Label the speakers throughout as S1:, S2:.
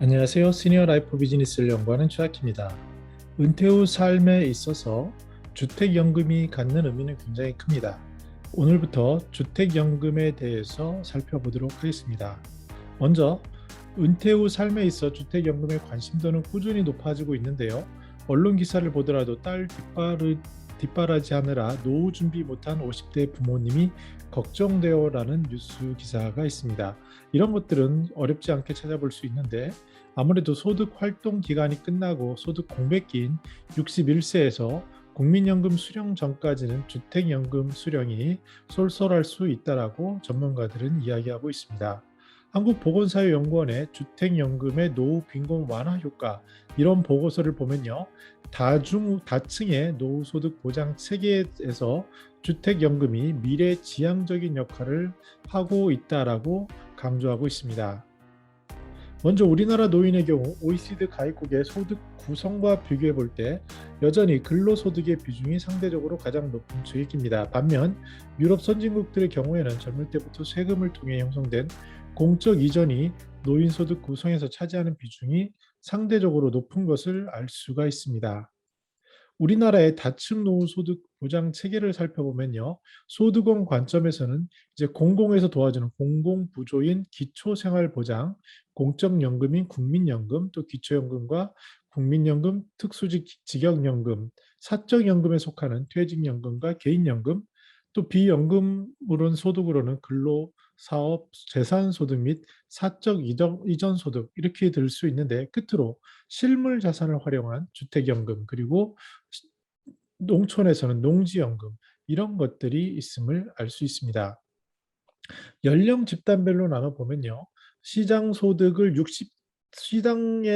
S1: 안녕하세요. 시니어 라이프 비즈니스를 연구하는 최학입니다. 은퇴 후 삶에 있어서 주택연금이 갖는 의미는 굉장히 큽니다. 오늘부터 주택연금에 대해서 살펴보도록 하겠습니다. 먼저 은퇴 후 삶에 있어 주택연금의 관심도는 꾸준히 높아지고 있는데요. 언론 기사를 보더라도 딸 뒷바라지 하느라 노후 준비 못한 50대 부모님이 걱정되어라는 뉴스 기사가 있습니다. 이런 것들은 어렵지 않게 찾아볼 수 있는데 아무래도 소득 활동 기간이 끝나고 소득 공백기인 61세에서 국민연금 수령 전까지는 주택연금 수령이 쏠쏠할 수 있다라고 전문가들은 이야기하고 있습니다. 한국보건사회연구원의 주택연금의 노후 빈곤 완화 효과 이런 보고서를 보면요. 다층의 노후소득 보장 체계에서 주택연금이 미래 지향적인 역할을 하고 있다라고 강조하고 있습니다. 먼저 우리나라 노인의 경우 OECD 가입국의 소득 구성과 비교해 볼 때 여전히 근로소득의 비중이 상대적으로 가장 높은 수익입니다. 반면 유럽 선진국들의 경우에는 젊을 때부터 세금을 통해 형성된 공적 이전이 노인 소득 구성에서 차지하는 비중이 상대적으로 높은 것을 알 수가 있습니다. 우리나라의 다층 노후소득 보장 체계를 살펴보면요. 소득원 관점에서는 이제 공공에서 도와주는 공공부조인 기초생활보장, 공적연금인 국민연금, 또 기초연금과 국민연금, 특수직역연금, 사적연금에 속하는 퇴직연금과 개인연금, 또 비연금으로는 소득으로는 근로사업 재산소득 및 사적 이전 소득 이렇게 들 수 있는데 끝으로 실물 자산을 활용한 주택연금 그리고 농촌에서는 농지연금 이런 것들이 있음을 알 수 있습니다. 연령 집단별로 나눠보면요. 시장의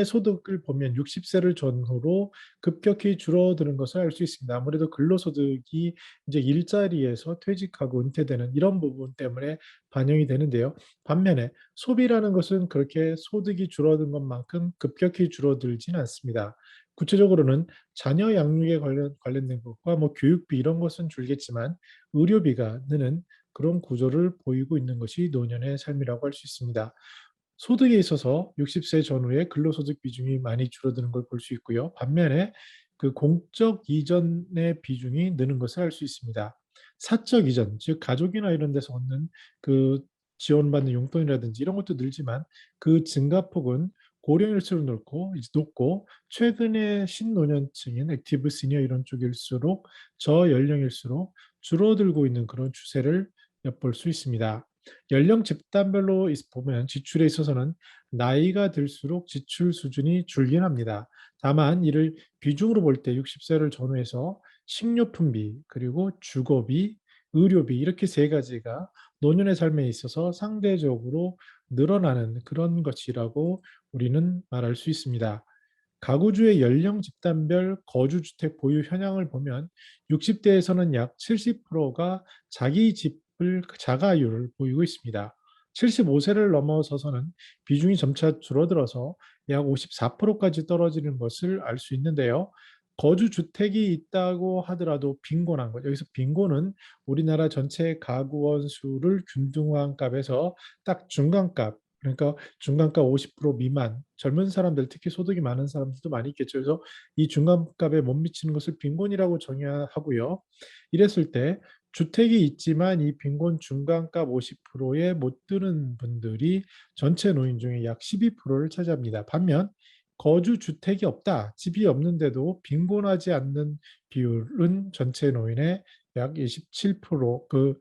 S1: 소득을 보면 60세를 전후로 급격히 줄어드는 것을 알 수 있습니다. 아무래도 근로소득이 이제 일자리에서 퇴직하고 은퇴되는 이런 부분 때문에 반영이 되는데요. 반면에 소비라는 것은 그렇게 소득이 줄어든 것만큼 급격히 줄어들진 않습니다. 구체적으로는 자녀 양육에 관련된 것과 뭐 교육비 이런 것은 줄겠지만 의료비가 느는 그런 구조를 보이고 있는 것이 노년의 삶이라고 할 수 있습니다. 소득에 있어서 60세 전후에 근로소득 비중이 많이 줄어드는 걸 볼 수 있고요. 반면에 그 공적 이전의 비중이 느는 것을 알 수 있습니다. 사적 이전, 즉 가족이나 이런 데서 얻는 그 지원받는 용돈이라든지 이런 것도 늘지만 그 증가폭은 고령일수록 높고 최근에 신노년층인 액티브 시니어 이런 쪽일수록 저연령일수록 줄어들고 있는 그런 추세를 엿볼 수 있습니다. 연령 집단별로 보면 지출에 있어서는 나이가 들수록 지출 수준이 줄긴 합니다. 다만 이를 비중으로 볼 때 60세를 전후해서 식료품비, 그리고 주거비, 의료비 이렇게 세 가지가 노년의 삶에 있어서 상대적으로 늘어나는 그런 것이라고 우리는 말할 수 있습니다. 가구주의 연령 집단별 거주주택 보유 현황을 보면 60대에서는 약 70%가 자기 집을 자가율을 보이고 있습니다. 75세를 넘어서서는 비중이 점차 줄어들어서 약 54%까지 떨어지는 것을 알 수 있는데요. 거주주택이 있다고 하더라도 빈곤한 것. 여기서 빈곤은 우리나라 전체 가구원 수를 균등한 값에서 딱 중간값, 그러니까 중간가 50% 미만 젊은 사람들 특히 소득이 많은 사람들도 많이 있겠죠. 그래서 이 중간값에 못 미치는 것을 빈곤이라고 정의하고요. 이랬을 때 주택이 있지만 이 빈곤 중간값 50%에 못 드는 분들이 전체 노인 중에 약 12%를 차지합니다. 반면 거주 주택이 없다, 집이 없는데도 빈곤하지 않는 비율은 전체 노인의 약 27%,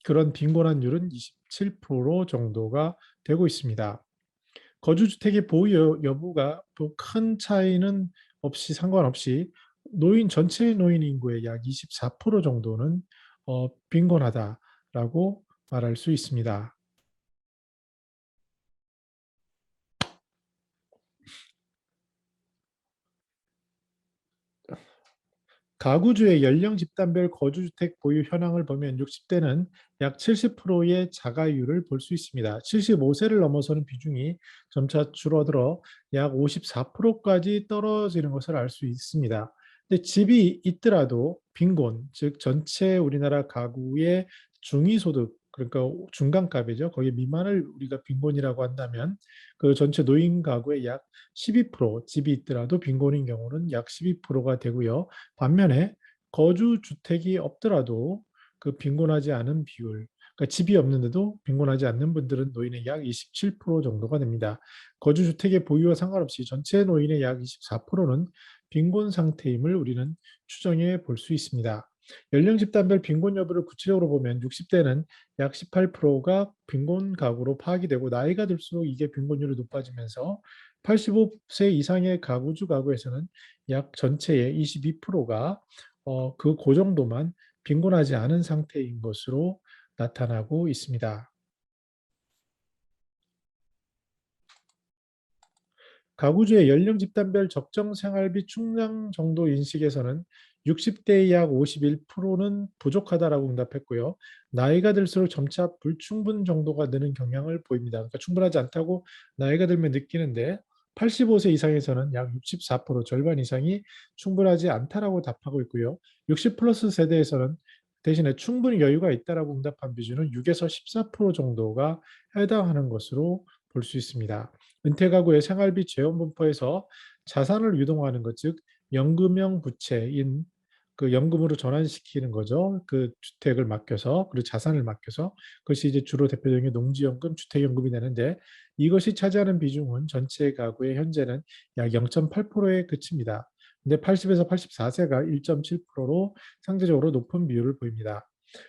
S1: 그런 빈곤한율은 27% 정도가 되고 있습니다. 거주주택의 보유 여부가 큰 차이는 없이 상관없이 전체 노인 인구의 약 24% 정도는 빈곤하다라고 말할 수 있습니다. 가구주의 연령 집단별 거주주택 보유 현황을 보면 60대는 약 70%의 자가율을 볼 수 있습니다. 75세를 넘어서는 비중이 점차 줄어들어 약 54%까지 떨어지는 것을 알 수 있습니다. 근데 집이 있더라도 빈곤, 즉 전체 우리나라 가구의 중위소득 그러니까 중간값이죠. 거기 미만을 우리가 빈곤이라고 한다면 그 전체 노인 가구의 약 12%, 집이 있더라도 빈곤인 경우는 약 12%가 되고요. 반면에 거주 주택이 없더라도 그 빈곤하지 않은 비율, 그러니까 집이 없는데도 빈곤하지 않는 분들은 노인의 약 27% 정도가 됩니다. 거주 주택의 보유와 상관없이 전체 노인의 약 24%는 빈곤 상태임을 우리는 추정해 볼 수 있습니다. 연령 집단별 빈곤 여부를 구체적으로 보면 60대는 약 18%가 빈곤 가구로 파악이 되고, 나이가 들수록 이게 빈곤율이 높아지면서 85세 이상의 가구주 가구에서는 약 전체의 22%가 그 정도만 빈곤하지 않은 상태인 것으로 나타나고 있습니다. 가구주의 연령 집단별 적정 생활비 충당 정도 인식에서는 60대의 약 51%는 부족하다라고 응답했고요. 나이가 들수록 점차 불충분 정도가 느는 경향을 보입니다. 그러니까 충분하지 않다고 나이가 들면 느끼는데, 85세 이상에서는 약 64%, 절반 이상이 충분하지 않다라고 답하고 있고요. 60 플러스 세대에서는 대신에 충분히 여유가 있다라고 응답한 비중은 6에서 14% 정도가 해당하는 것으로 볼 수 있습니다. 은퇴 가구의 생활비 재원 분포에서 자산을 유동하는 것, 즉 연금형 부채인 그 연금으로 전환시키는 거죠. 그 주택을 맡겨서, 그리고 자산을 맡겨서, 그것이 이제 주로 대표적인 게 농지연금, 주택연금이 되는데, 이것이 차지하는 비중은 전체 가구의 현재는 약 0.8%에 그칩니다. 근데 80에서 84세가 1.7%로 상대적으로 높은 비율을 보입니다.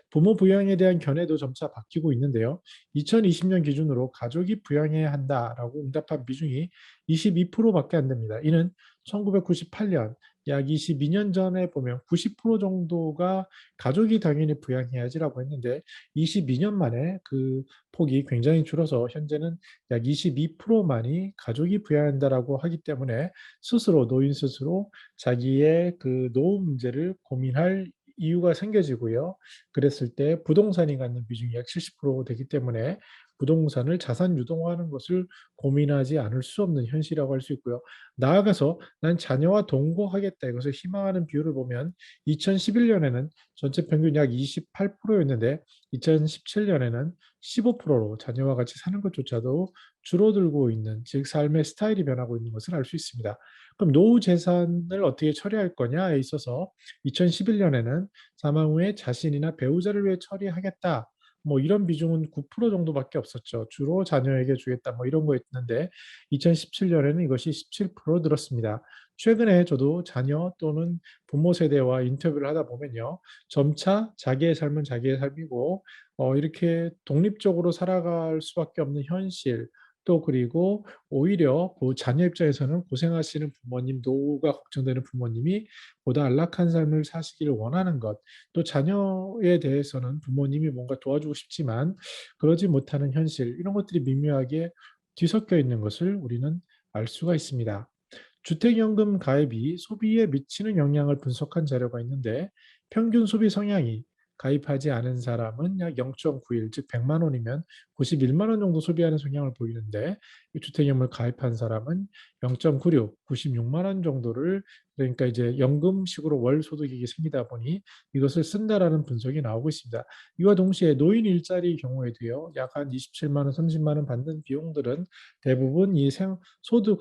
S1: 부모 부양에 대한 견해도 점차 바뀌고 있는데요. 2020년 기준으로 가족이 부양해야 한다라고 응답한 비중이 22%밖에 안 됩니다. 이는 1998년, 약 22년 전에 보면 90% 정도가 가족이 당연히 부양해야지라고 했는데, 22년 만에 그 폭이 굉장히 줄어서 현재는 약 22%만이 가족이 부양한다라고 하기 때문에 노인 스스로 자기의 그 노후 문제를 고민할 이유가 생겨지고요. 그랬을 때 부동산이 갖는 비중이 약 70% 되기 때문에 부동산을 자산 유동화하는 것을 고민하지 않을 수 없는 현실이라고 할 수 있고요. 나아가서 난 자녀와 동거하겠다, 이것을 희망하는 비율을 보면 2011년에는 전체 평균 약 28%였는데 2017년에는 15%로 자녀와 같이 사는 것조차도 줄어들고 있는, 즉 삶의 스타일이 변하고 있는 것을 알 수 있습니다. 그럼 노후 재산을 어떻게 처리할 거냐에 있어서 2011년에는 사망 후에 자신이나 배우자를 위해 처리하겠다, 뭐 이런 비중은 9% 정도밖에 없었죠. 주로 자녀에게 주겠다, 뭐 이런 거였는데 2017년에는 이것이 17% 늘었습니다. 최근에 저도 자녀 또는 부모 세대와 인터뷰를 하다 보면요, 점차 자기의 삶은 자기의 삶이고 이렇게 독립적으로 살아갈 수밖에 없는 현실, 또 그리고 오히려 그 자녀 입장에서는 고생하시는 부모님, 노후가 걱정되는 부모님이 보다 안락한 삶을 사시기를 원하는 것, 또 자녀에 대해서는 부모님이 뭔가 도와주고 싶지만 그러지 못하는 현실, 이런 것들이 미묘하게 뒤섞여 있는 것을 우리는 알 수가 있습니다. 주택연금 가입이 소비에 미치는 영향을 분석한 자료가 있는데, 평균 소비 성향이 가입하지 않은 사람은 약 0.91, 즉 100만 원이면 91만 원 정도 소비하는 성향을 보이는데, 주택연금을 가입한 사람은 0.96, 96만 원 정도를, 그러니까 이제 연금식으로 월 소득이 생기다 보니 이것을 쓴다라는 분석이 나오고 있습니다. 이와 동시에 노인 일자리 경우에도요, 약 한 27만 원, 30만 원 받는 비용들은 대부분 이 소득,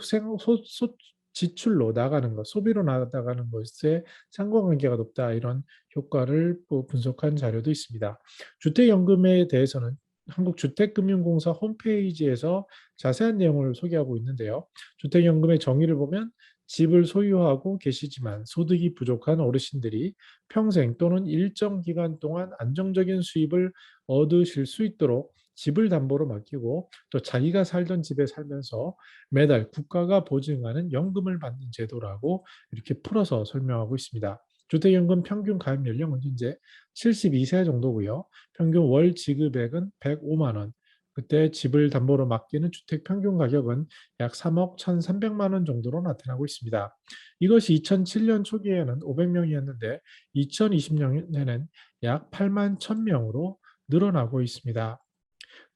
S1: 지출로 나가는 것, 소비로 나가는 것에 상관관계가 높다, 이런 효과를 분석한 자료도 있습니다. 주택연금에 대해서는 한국주택금융공사 홈페이지에서 자세한 내용을 소개하고 있는데요. 주택연금의 정의를 보면 집을 소유하고 계시지만 소득이 부족한 어르신들이 평생 또는 일정 기간 동안 안정적인 수입을 얻으실 수 있도록 집을 담보로 맡기고, 또 자기가 살던 집에 살면서 매달 국가가 보증하는 연금을 받는 제도라고 이렇게 풀어서 설명하고 있습니다. 주택연금 평균 가입 연령은 현재 72세 정도고요. 평균 월 지급액은 105만 원. 그때 집을 담보로 맡기는 주택 평균 가격은 약 3억 1,300만 원 정도로 나타나고 있습니다. 이것이 2007년 초기에는 500명이었는데 2020년에는 약 8만 1,000명으로 늘어나고 있습니다.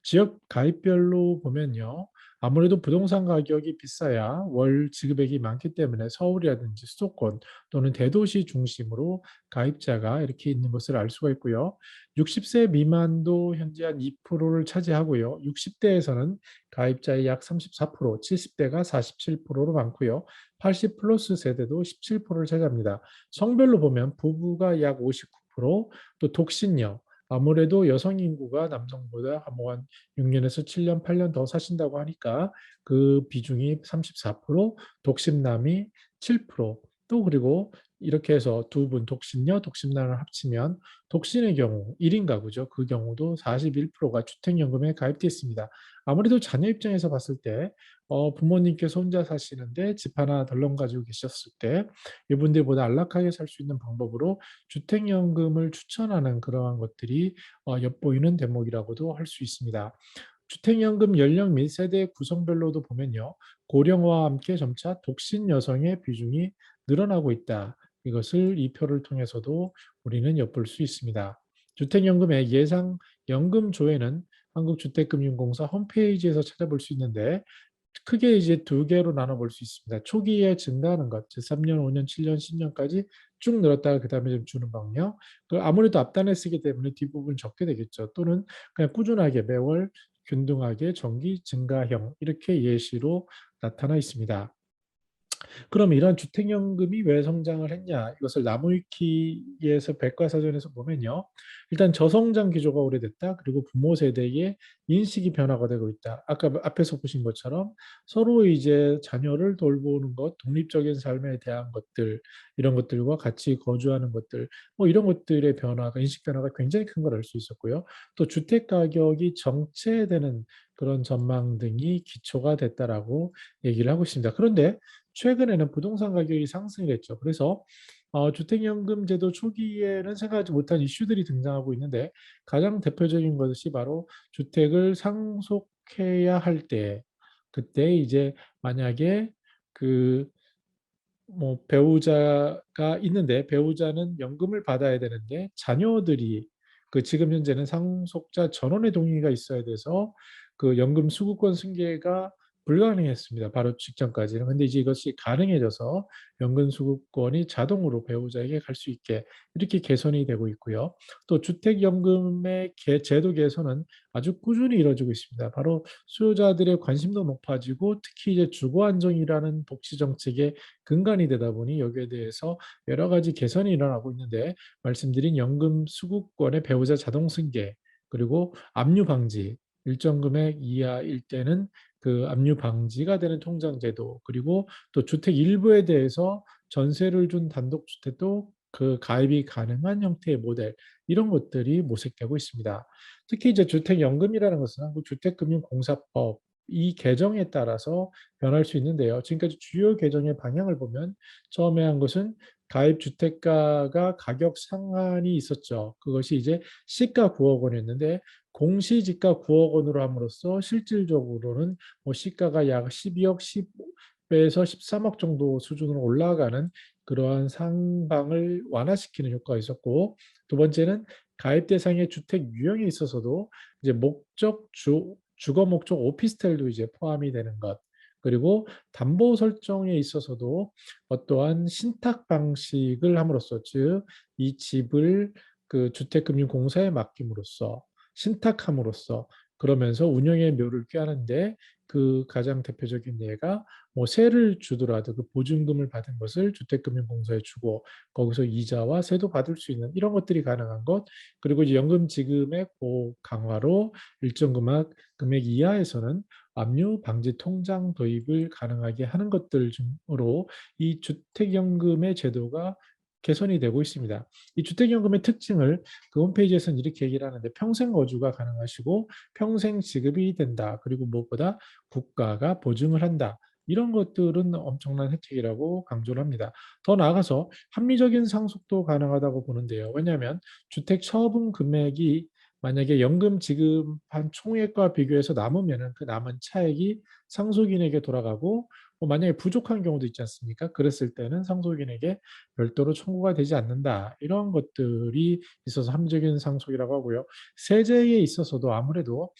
S1: 지역 가입별로 보면요. 아무래도 부동산 가격이 비싸야 월 지급액이 많기 때문에 서울이라든지 수도권 또는 대도시 중심으로 가입자가 이렇게 있는 것을 알 수가 있고요. 60세 미만도 현재 한 2%를 차지하고요. 60대에서는 가입자의 약 34%, 70대가 47%로 많고요. 80 플러스 세대도 17%를 차지합니다. 성별로 보면 부부가 약 59%, 또 독신녀, 아무래도 여성 인구가 남성보다 한 6년에서 7년, 8년 더 사신다고 하니까 그 비중이 34%, 독신남이 7%, 또 그리고 이렇게 해서 두 분 독신녀, 독신남을 합치면 독신의 경우 1인 가구죠. 그 경우도 41%가 주택연금에 가입되어 있습니다. 아무래도 자녀 입장에서 봤을 때 부모님께서 혼자 사시는데 집 하나 덜렁 가지고 계셨을 때 이분들보다 안락하게 살 수 있는 방법으로 주택연금을 추천하는 그러한 것들이 엿보이는 대목이라고도 할 수 있습니다. 주택연금 연령 및 세대 구성별로도 보면요. 고령화와 함께 점차 독신 여성의 비중이 늘어나고 있다. 이것을 이 표를 통해서도 우리는 엿볼 수 있습니다. 주택연금의 예상 연금 조회는 한국주택금융공사 홈페이지에서 찾아볼 수 있는데 크게 이제 두 개로 나눠볼 수 있습니다. 초기에 증가하는 것, 즉 3년, 5년, 7년, 10년까지 쭉 늘었다가 그 다음에 좀 주는 방향. 아무래도 앞단에 쓰기 때문에 뒷부분 적게 되겠죠. 또는 그냥 꾸준하게 매월 균등하게 정기 증가형 이렇게 예시로 나타나 있습니다. 그럼 이런 주택연금이 왜 성장을 했냐? 이것을 나무위키에서 백과사전에서 보면요. 일단 저성장 기조가 오래됐다. 그리고 부모 세대의 인식이 변화가 되고 있다. 아까 앞에서 보신 것처럼 서로 이제 자녀를 돌보는 것, 독립적인 삶에 대한 것들, 이런 것들과 같이 거주하는 것들, 뭐 이런 것들의 변화가, 인식 변화가 굉장히 큰 걸 알 수 있었고요. 또 주택 가격이 정체되는 그런 전망 등이 기초가 됐다라고 얘기를 하고 있습니다. 그런데 최근에는 부동산 가격이 상승을 했죠. 그래서 주택연금 제도 초기에는 생각하지 못한 이슈들이 등장하고 있는데 가장 대표적인 것이 바로 주택을 상속해야 할 때, 그때 이제 만약에 그 뭐 배우자가 있는데 배우자는 연금을 받아야 되는데 자녀들이 그 지금 현재는 상속자 전원의 동의가 있어야 돼서 그 연금 수급권 승계가 불가능했습니다. 바로 직전까지는. 근데 이제 이것이 가능해져서 연금 수급권이 자동으로 배우자에게 갈 수 있게 이렇게 개선이 되고 있고요. 또 주택연금의 제도 개선은 아주 꾸준히 이루어지고 있습니다. 바로 수요자들의 관심도 높아지고 특히 이제 주거 안정이라는 복지 정책의 근간이 되다 보니 여기에 대해서 여러 가지 개선이 일어나고 있는데 말씀드린 연금 수급권의 배우자 자동 승계 그리고 압류 방지 일정 금액 이하일 때는 그 압류 방지가 되는 통장 제도 그리고 또 주택 일부에 대해서 전세를 준 단독주택도 그 가입이 가능한 형태의 모델 이런 것들이 모색되고 있습니다. 특히 이제 주택연금이라는 것은 한국주택금융공사법 이 개정에 따라서 변할 수 있는데요. 지금까지 주요 개정의 방향을 보면 처음에 한 것은 가입 주택가가 가격 상한이 있었죠. 그것이 이제 시가 9억 원이었는데 공시지가 9억 원으로 함으로써 실질적으로는 뭐 시가가 약 12억, 10에서 13억 정도 수준으로 올라가는 그러한 상방을 완화시키는 효과가 있었고 두 번째는 가입 대상의 주택 유형에 있어서도 이제 주거 목적 오피스텔도 이제 포함이 되는 것. 그리고 담보 설정에 있어서도 어떠한 신탁 방식을 함으로써 즉 이 집을 그 주택금융공사에 맡김으로써 신탁함으로써 그러면서 운영의 묘를 꾀하는데 그 가장 대표적인 예가 뭐 세를 주더라도 그 보증금을 받은 것을 주택금융공사에 주고 거기서 이자와 세도 받을 수 있는 이런 것들이 가능한 것 그리고 이제 연금 지급의 강화로 일정 금액 이하에서는 압류 방지 통장 도입을 가능하게 하는 것들 중으로 이 주택연금의 제도가 개선이 되고 있습니다. 이 주택연금의 특징을 그 홈페이지에서는 이렇게 얘기를 하는데 평생 거주가 가능하시고 평생 지급이 된다. 그리고 무엇보다 국가가 보증을 한다. 이런 것들은 엄청난 혜택이라고 강조를 합니다. 더 나아가서 합리적인 상속도 가능하다고 보는데요. 왜냐하면 주택 처분 금액이 만약에 연금 지급한 총액과 비교해서 남으면은 그 남은 차액이 상속인에게 돌아가고 만약에 부족한 경우도 있지 않습니까? 그랬을 때는 상속인에게 별도로 청구가 되지 않는다. 이런 것들이 있어서 합리적인 상속이라고 하고요. 세제에 있어서도 아무래도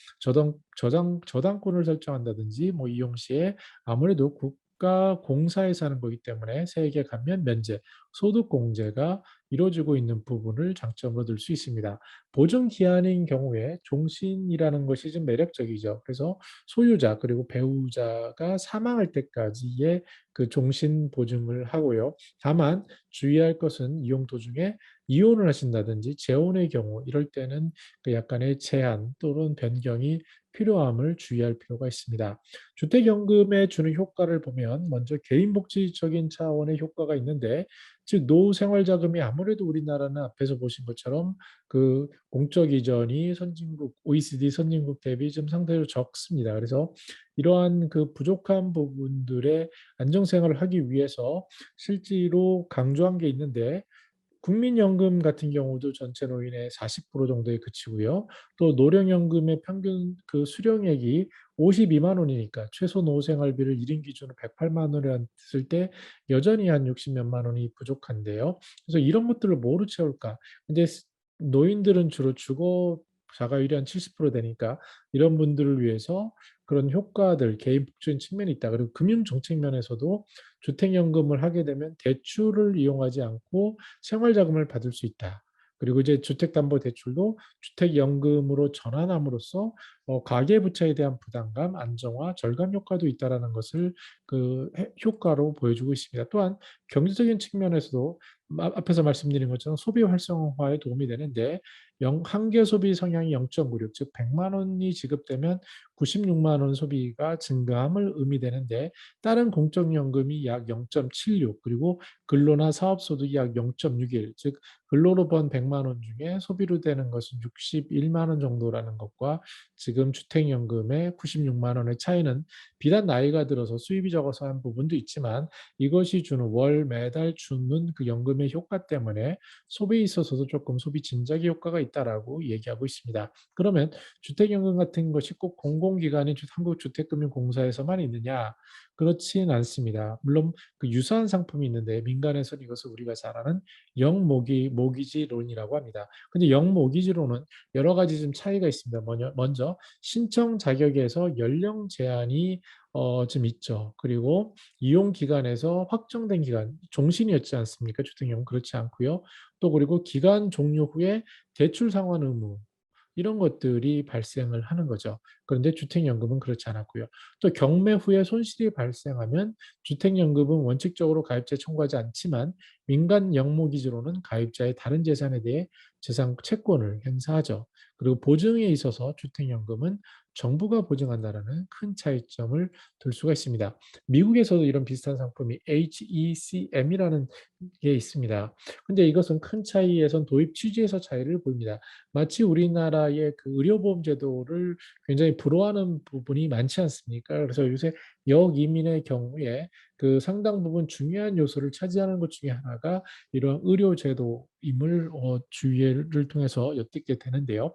S1: 저당권을 설정한다든지 이용 시에 아무래도 국가 공사에서 하는 거기 때문에 세액의 감면 면제, 소득 공제가 이루어지고 있는 부분을 장점으로 들 수 있습니다. 보증 기한인 경우에 종신이라는 것이 좀 매력적이죠. 그래서 소유자 그리고 배우자가 사망할 때까지의 그 종신 보증을 하고요. 다만 주의할 것은 이용 도중에 이혼을 하신다든지 재혼의 경우 이럴 때는 그 약간의 제한 또는 변경이 필요함을 주의할 필요가 있습니다. 주택연금에 주는 효과를 보면 먼저 개인복지적인 차원의 효과가 있는데 즉 노후 생활자금이 아무래도 우리나라는 앞에서 보신 것처럼 그 공적 이전이 선진국 OECD 선진국 대비 좀 상대적으로 적습니다. 그래서 이러한 그 부족한 부분들의 안정생활을 하기 위해서 실제로 강조한 게 있는데 국민연금 같은 경우도 전체 노인의 40% 정도에 그치고요. 또 노령연금의 평균 그 수령액이 52만 원이니까 최소 노후생활비를 1인 기준으로 108만 원을 했을 때 여전히 한 60몇만 원이 부족한데요. 그래서 이런 것들을 뭐로 채울까? 근데 노인들은 주로 주거 자가율이 한 70% 되니까 이런 분들을 위해서 그런 효과들, 개인 복지적인 측면이 있다. 그리고 금융 정책 면에서도 주택연금을 하게 되면 대출을 이용하지 않고 생활자금을 받을 수 있다. 그리고 이제 주택담보대출도 주택연금으로 전환함으로써 가계부채에 대한 부담감, 안정화, 절감 효과도 있다라는 것을 그 효과로 보여주고 있습니다. 또한 경제적인 측면에서도 앞에서 말씀드린 것처럼 소비 활성화에 도움이 되는데 한계 소비 성향이 0.96, 즉 100만 원이 지급되면 96만 원 소비가 증가함을 의미되는데 다른 공적연금이 약 0.76 그리고 근로나 사업소득이 약 0.61, 즉 근로로 번 100만 원 중에 소비로 되는 것은 61만 원 정도라는 것과 지금 주택연금의 96만 원의 차이는 비단 나이가 들어서 수입이 적어서 한 부분도 있지만 이것이 주는 월 매달 주는 그 연금의 효과 때문에 소비에 있어서도 조금 소비 진작의 효과가 있다라고 얘기하고 있습니다. 그러면 주택연금 같은 것이 꼭 공공기관인 한국주택금융공사에서만 있느냐? 그렇진 않습니다. 물론 그 유사한 상품이 있는데 민간에서는 이것을 우리가 잘 아는 영모기지론이라고 합니다. 근데 영모기지론은 여러 가지 좀 차이가 있습니다. 먼저 신청 자격에서 연령 제한이 좀 있죠. 그리고 이용 기간에서 확정된 기간, 종신이었지 않습니까? 주택연금 그렇지 않고요. 또 그리고 기간 종료 후에 대출 상환 의무 이런 것들이 발생을 하는 거죠. 그런데 주택연금은 그렇지 않았고요. 또 경매 후에 손실이 발생하면 주택연금은 원칙적으로 가입자에 청구하지 않지만 민간 영모기지로는 가입자의 다른 재산에 대해 재산 채권을 행사하죠. 그리고 보증에 있어서 주택연금은 정부가 보증한다는 큰 차이점을 둘 수가 있습니다. 미국에서도 이런 비슷한 상품이 HECM이라는 게 있습니다. 근데 이것은 큰 차이에선 도입 취지에서 차이를 보입니다. 마치 우리나라의 그 의료보험 제도를 굉장히 불허하는 부분이 많지 않습니까? 그래서 요새 여이민의 경우에 그 상당 부분 중요한 요소를 차지하는 것 중에 하나가 이런 의료 제도임을 주의를 통해서 엿듣게 되는데요.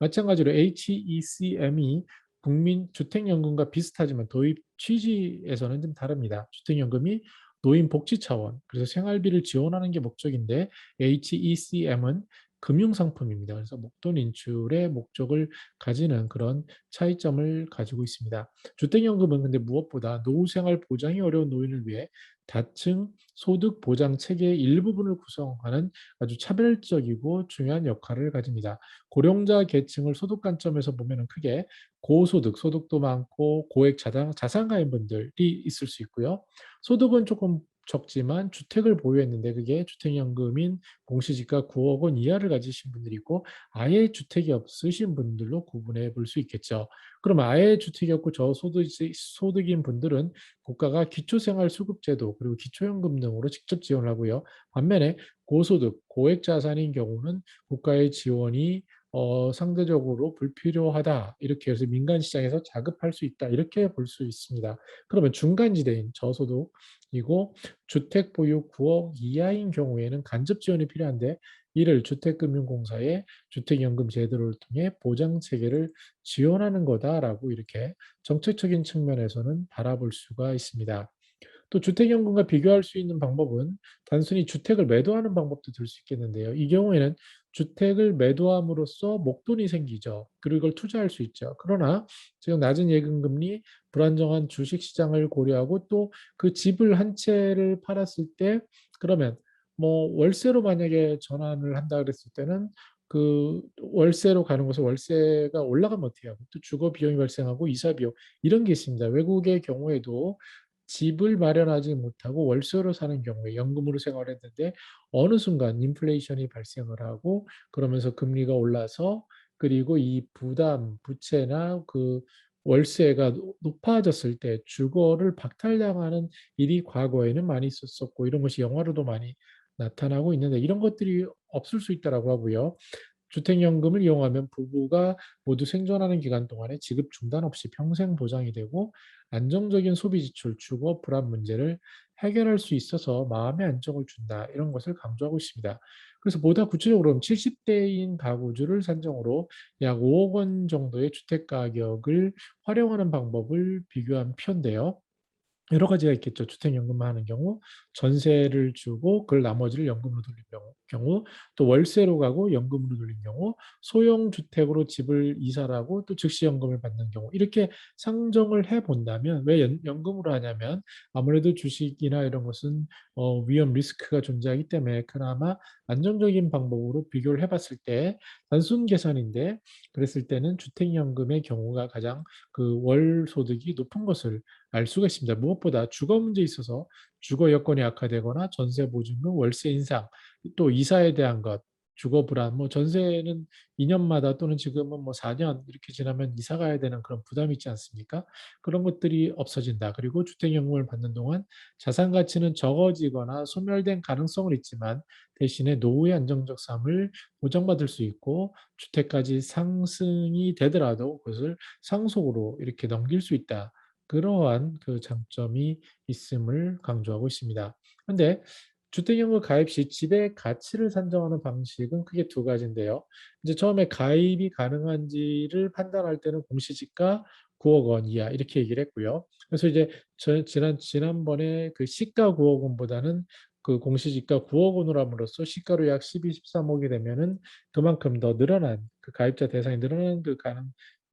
S1: 마찬가지로 HECM이 국민주택연금과 비슷하지만 도입 취지에서는 좀 다릅니다. 주택연금이 노인 복지 차원, 그래서 생활비를 지원하는 게 목적인데 HECM은 금융상품입니다. 그래서 목돈 인출의 목적을 가지는 그런 차이점을 가지고 있습니다. 주택연금은 근데 무엇보다 노후생활 보장이 어려운 노인을 위해 다층 소득 보장 체계의 일부분을 구성하는 아주 차별적이고 중요한 역할을 가집니다. 고령자 계층을 소득 관점에서 보면 크게 고소득, 소득도 많고 고액 자산 가진 분들이 있을 수 있고요. 소득은 조금 적지만 주택을 보유했는데 그게 주택연금인 공시지가 9억 원 이하를 가지신 분들이 있고 아예 주택이 없으신 분들로 구분해 볼 수 있겠죠. 그럼 아예 주택이 없고 저소득인 분들은 국가가 기초생활수급제도 그리고 기초연금 등으로 직접 지원을 하고요. 반면에 고소득, 고액 자산인 경우는 국가의 지원이 상대적으로 불필요하다. 이렇게 해서 민간 시장에서 자급할 수 있다. 이렇게 볼 수 있습니다. 그러면 중간지대인 저소득이고 주택 보유 9억 이하인 경우에는 간접 지원이 필요한데 이를 주택금융공사의 주택연금 제도를 통해 보장 체계를 지원하는 거다라고 이렇게 정책적인 측면에서는 바라볼 수가 있습니다. 또 주택연금과 비교할 수 있는 방법은 단순히 주택을 매도하는 방법도 들 수 있겠는데요. 이 경우에는 주택을 매도함으로써 목돈이 생기죠. 그리고 이걸 투자할 수 있죠. 그러나 지금 낮은 예금금리, 불안정한 주식시장을 고려하고 또 그 집을 한 채를 팔았을 때 그러면 뭐 월세로 만약에 전환을 한다 그랬을 때는 그 월세로 가는 곳에 월세가 올라가면 어떻게 하고 또 주거 비용이 발생하고 이사 비용 이런 게 있습니다. 외국의 경우에도 집을 마련하지 못하고 월세로 사는 경우에 연금으로 생활했는데 어느 순간 인플레이션이 발생을 하고 그러면서 금리가 올라서 그리고 이 부담, 부채나 그 월세가 높아졌을 때 주거를 박탈당하는 일이 과거에는 많이 있었었고 이런 것이 영화로도 많이 나타나고 있는데 이런 것들이 없을 수 있다라고 하고요. 주택연금을 이용하면 부부가 모두 생존하는 기간 동안에 지급 중단 없이 평생 보장이 되고 안정적인 소비 지출, 주거 불안 문제를 해결할 수 있어서 마음의 안정을 준다. 이런 것을 강조하고 있습니다. 그래서 보다 구체적으로 70대인 가구주를 산정으로 약 5억 원 정도의 주택 가격을 활용하는 방법을 비교한 표인데요. 여러 가지가 있겠죠. 주택연금만 하는 경우, 전세를 주고 그걸 나머지를 연금으로 돌린 경우, 또 월세로 가고 연금으로 돌린 경우, 소형 주택으로 집을 이사를 하고 또 즉시연금을 받는 경우 이렇게 상정을 해 본다면 왜 연금으로 하냐면 아무래도 주식이나 이런 것은 위험 리스크가 존재하기 때문에 그나마 안정적인 방법으로 비교를 해봤을 때 단순 계산인데 그랬을 때는 주택연금의 경우가 가장 그 월 소득이 높은 것을 알 수가 있습니다. 무엇보다 주거 문제에 있어서 주거 여건이 악화되거나 전세 보증금, 월세 인상, 또 이사에 대한 것, 주거 불안, 뭐 전세는 2년마다 또는 지금은 뭐 4년 이렇게 지나면 이사 가야 되는 그런 부담이 있지 않습니까? 그런 것들이 없어진다. 그리고 주택연금을 받는 동안 자산 가치는 적어지거나 소멸된 가능성은 있지만 대신에 노후의 안정적 삶을 보장받을 수 있고 주택까지 상승이 되더라도 그것을 상속으로 이렇게 넘길 수 있다. 그러한 그 장점이 있음을 강조하고 있습니다. 그런데 주택연금 가입 시 집의 가치를 산정하는 방식은 크게 두 가지인데요. 이제 처음에 가입이 가능한지를 판단할 때는 공시지가 9억 원 이하 이렇게 얘기를 했고요. 그래서 이제 지난번에 그 시가 9억 원보다는 그 공시지가 9억 원으로 함으로써 시가로 약 12, 13억이 되면은 그만큼 더 늘어난 그 가입자 대상이 늘어나는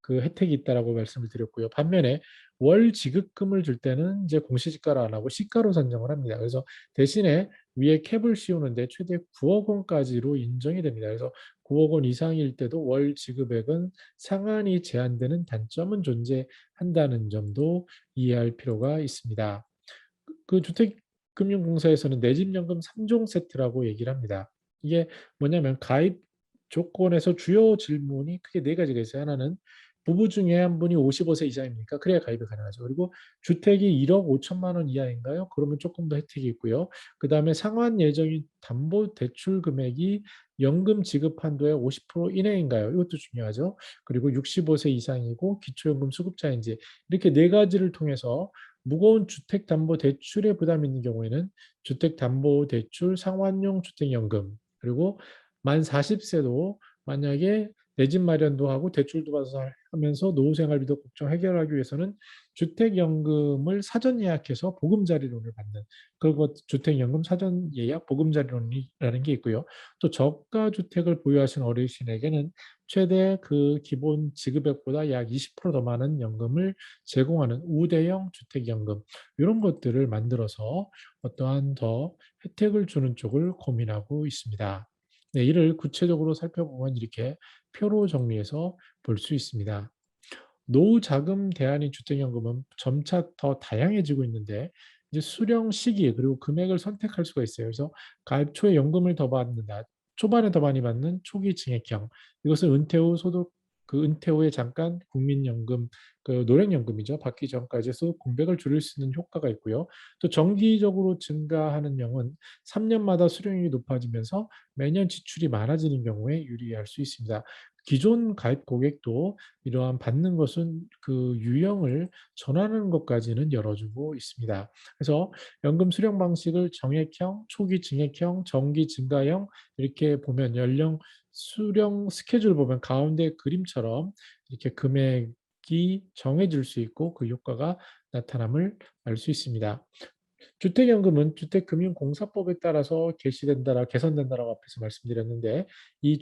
S1: 그 혜택이 있다라고 말씀을 드렸고요. 반면에 월 지급금을 줄 때는 이제 공시지가로 안 하고 시가로 산정을 합니다. 그래서 대신에 위에 캡을 씌우는데 최대 9억 원까지로 인정이 됩니다. 그래서 9억 원 이상일 때도 월 지급액은 상한이 제한되는 단점은 존재한다는 점도 이해할 필요가 있습니다. 그 주택금융공사에서는 내 집 연금 3종 세트라고 얘기를 합니다. 이게 뭐냐면 가입 조건에서 주요 질문이 크게 네 가지가 있어요. 하나는 부부 중에 한 분이 55세 이상입니까? 그래야 가입이 가능하죠. 그리고 주택이 1억 5천만 원 이하인가요? 그러면 조금 더 혜택이 있고요. 그 다음에 상환 예정인 담보 대출 금액이 연금 지급 한도의 50% 이내인가요? 이것도 중요하죠. 그리고 65세 이상이고 기초연금 수급자인지 이렇게 네 가지를 통해서 무거운 주택담보대출에 부담이 있는 경우에는 주택담보대출 상환용 주택연금 그리고 만 40세도 만약에 내 집 마련도 하고 대출도 받아서 하면서 노후 생활비도 걱정 해결하기 위해서는 주택연금을 사전 예약해서 보금자리론을 받는 그것 주택연금 사전 예약 보금자리론이라는 게 있고요. 또 저가 주택을 보유하신 어르신에게는 최대 그 기본 지급액보다 약 20%더 많은 연금을 제공하는 우대형 주택연금 이런 것들을 만들어서 어떠한 더 혜택을 주는 쪽을 고민하고 있습니다. 네, 이를 구체적으로 살펴보면 이렇게 표로 정리해서 볼 수 있습니다. 노후 자금 대안인 주택연금은 점차 더 다양해지고 있는데 이제 수령 시기 그리고 금액을 선택할 수가 있어요. 그래서 가입 초에 연금을 더 받는다. 초반에 더 많이 받는 초기 증액형. 이것은 은퇴 후 소득 그 은퇴 후에 잠깐 국민연금 그 노령연금이죠. 받기 전까지 해서 공백을 줄일 수 있는 효과가 있고요. 또 정기적으로 증가하는 형은 3년마다 수령이 높아지면서 매년 지출이 많아지는 경우에 유리할 수 있습니다. 기존 가입 고객도 이러한 받는 것은 그 유형을 전환하는 것까지는 열어주고 있습니다. 그래서 연금 수령 방식을 정액형, 초기 증액형, 정기 증가형 이렇게 보면 연령 수령 스케줄 보면 가운데 그림처럼 이렇게 금액이 정해질 수 있고 그 효과가 나타남을 알 수 있습니다. 주택연금은 주택금융공사법에 따라서 개선된다라고 앞에서 말씀드렸는데 이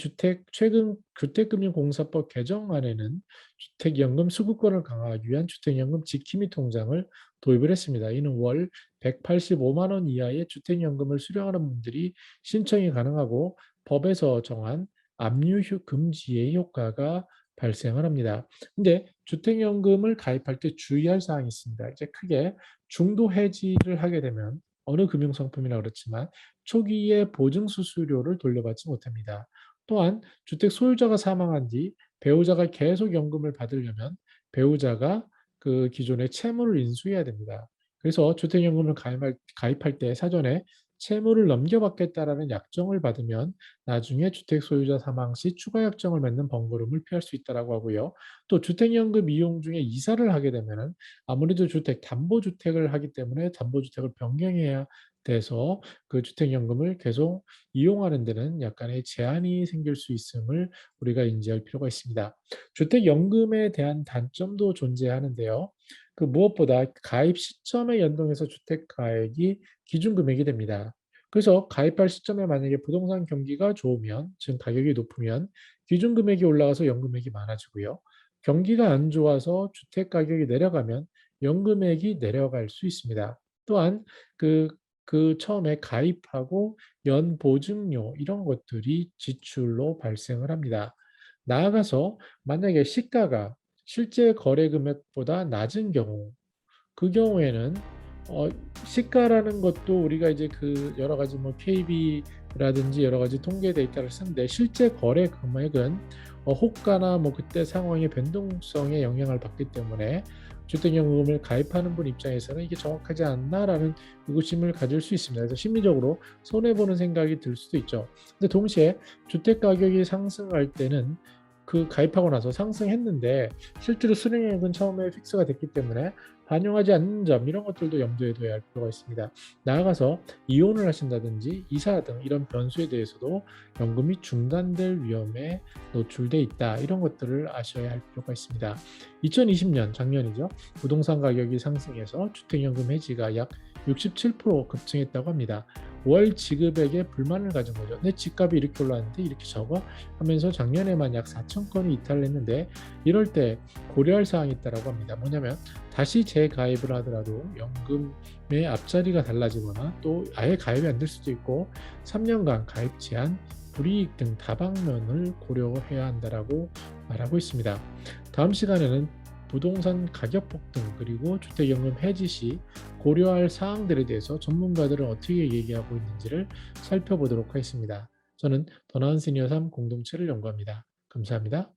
S1: 최근 주택금융공사법 개정안에는 주택연금 수급권을 강화하기 위한 주택연금 지킴이 통장을 도입을 했습니다. 이는 월 185만 원 이하의 주택연금을 수령하는 분들이 신청이 가능하고 법에서 정한 압류 금지의 효과가 발생을 합니다. 근데 주택연금을 가입할 때 주의할 사항이 있습니다. 이제 크게 중도 해지를 하게 되면 어느 금융상품이나 그렇지만 초기에 보증 수수료를 돌려받지 못합니다. 또한 주택 소유자가 사망한 뒤 배우자가 계속 연금을 받으려면 배우자가 그 기존의 채무를 인수해야 됩니다. 그래서 주택연금을 가입할 때 사전에 채무를 넘겨받겠다라는 약정을 받으면 나중에 주택 소유자 사망 시 추가 약정을 맺는 번거로움을 피할 수 있다고 하고요. 또 주택연금 이용 중에 이사를 하게 되면은 아무래도 담보주택을 하기 때문에 담보주택을 변경해야 돼서 그 주택연금을 계속 이용하는 데는 약간의 제한이 생길 수 있음을 우리가 인지할 필요가 있습니다. 주택연금에 대한 단점도 존재하는데요. 그 무엇보다 가입 시점에 연동해서 주택가액이 기준금액이 됩니다. 그래서 가입할 시점에 만약에 부동산 경기가 좋으면, 즉 가격이 높으면 기준금액이 올라가서 연금액이 많아지고요. 경기가 안 좋아서 주택 가격이 내려가면 연금액이 내려갈 수 있습니다. 또한 그, 그 처음에 가입하고 연보증료 이런 것들이 지출로 발생을 합니다. 나아가서 만약에 시가가 실제 거래 금액보다 낮은 경우, 그 경우에는 어, 시가라는 것도 우리가 이제 그 여러 가지 뭐 KB라든지 여러 가지 통계 데이터를 쓰는데 실제 거래 금액은 호가나 뭐 그때 상황의 변동성에 영향을 받기 때문에 주택연금을 가입하는 분 입장에서는 이게 정확하지 않나라는 의구심을 가질 수 있습니다. 그래서 심리적으로 손해보는 생각이 들 수도 있죠. 근데 동시에 주택 가격이 상승할 때는 그 가입하고 나서 상승했는데 실제로 수령액은 처음에 픽스가 됐기 때문에 반영하지 않는 점 이런 것들도 염두에 둬야 할 필요가 있습니다. 나아가서 이혼을 하신다든지 이사 등 이런 변수에 대해서도 연금이 중단될 위험에 노출돼 있다. 이런 것들을 아셔야 할 필요가 있습니다. 2020년 작년이죠. 부동산 가격이 상승해서 주택연금 해지가 약 67% 급증했다고 합니다. 월 지급액에 불만을 가진 거죠. 내 집값이 이렇게 올랐는데 이렇게 적어? 하면서 작년에만 약 4천 건이 이탈했는데 이럴 때 고려할 사항이 있다고 합니다. 뭐냐면 다시 재가입을 하더라도 연금의 앞자리가 달라지거나 또 아예 가입이 안 될 수도 있고 3년간 가입 제한, 불이익 등 다방면을 고려해야 한다라고 말하고 있습니다. 다음 시간에는 부동산 가격 폭등 그리고 주택연금 해지 시 고려할 사항들에 대해서 전문가들은 어떻게 얘기하고 있는지를 살펴보도록 하겠습니다. 저는 더 나은 시니어 3 공동체를 연구합니다. 감사합니다.